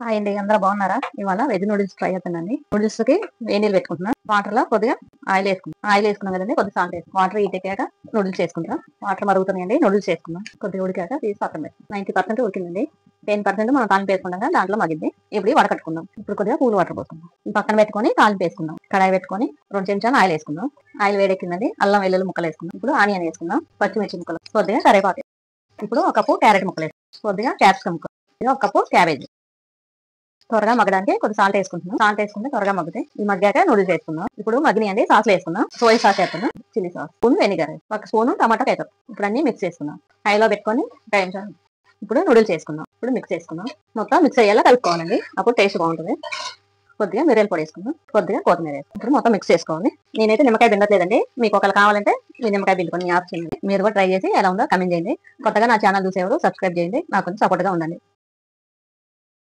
Hi అండి, అందరూ బాగున్నారా? ఇవాళ వెజ్ నూడిల్స్ ట్రై చేస్తానండి. నూడిల్స్ కి వేడి నీళ్ళు పెట్టుకుంటున్నా. వాటర్ లో కొద్దిగా ఆయిల్ వేసుకున్నాం కదండి, కొద్దిగా సాల్ట్ వేసుకున్నాం. వాటర్ హీట్ ఎక్కాక నూడిల్స్ వేసుకుంటాం. వాటర్ మరుగుతున్నాయండి, నూడిల్స్ వేసుకున్నాం. కొద్దిగా ఉడికాక తీసి పక్కన పెట్టి 90% ఉడికిందండి. 10% మనం తాలింపు వేసుకుంటాం, దాంట్లో మగ్గింది. ఇప్పుడు వడకట్టుకుందాం. ఇప్పుడు కొద్దిగా కూల్ వాటర్ పోసుకుందాం. పక్కన పెట్టుకొని తాలింపు వేసుకుందాం. కడాయి పెట్టుకొని 2 చెంచాలు ఆయిల్ వేసుకుందాం. ఆయిల్ వేడెక్కిందండి, అల్లం వెల్లుల్లి ముక్కలు వేసుకుందాం. ఇప్పుడు ఆనియన్ వేసుకుందాం, పచ్చిమిర్చి ముక్కలు, కొద్దిగా కరివేపాకు. ఇప్పుడు ఒక కప్పు క్యారెట్ ముక్కలు వేసుకుందాం, కొద్దిగా క్యాప్సికమ్ ముక్కలు, ఒక కప్పు క్యాబేజీ. త్వరగా మగ్గడానికి కొద్దిగా సాల్ట్ వేసుకుంటున్నాం. సాల్ట్ వేసుకుంటే త్వరగా మగ్గుతాయి. ఈ మగ్గాక నూడిల్స్ వేసుకుందాం. ఇప్పుడు మగ్గినాయండి, సాస్ వేసుకుందాం. సోయా సాస్ వేస్తున్నాం, chilli sauce, spoon vinegar, 1 spoon tomato ketchup. ఇప్పుడు అన్ని మిక్స్ చేసుకుందాం. హైలో పెట్టుకొని వేయించాలి. ఇప్పుడు నూడిల్స్ వేసుకుందాం. ఇప్పుడు మిక్స్ చేసుకుందాం. మొత్తం మిక్స్ అయ్యేలా కలుపుకోవాలండి, అప్పుడు టేస్ట్ బాగుంటుంది. కొద్దిగా మిరియాల పొడి వేసుకుందాం, కొద్దిగా కొత్తిమీర వేసుకుందాం. ఇప్పుడు మొత్తం మిక్స్ చేసుకోవాలి. నేనైతే నిమ్మకాయ పిండట్లేదండి, మీకు ఒకవేళ కావాలంటే మీరు నిమ్మకాయ పిండుకొని ఆప్షన్. మీరు కూడా ట్రై చేసి ఎలా ఉందో కమెంట్ చేయండి. కొత్తగా నా ఛానల్ చూసేవారు సబ్స్క్రైబ్ చేయండి, నాకు కొంచెం సపోర్ట్గా ఉండండి.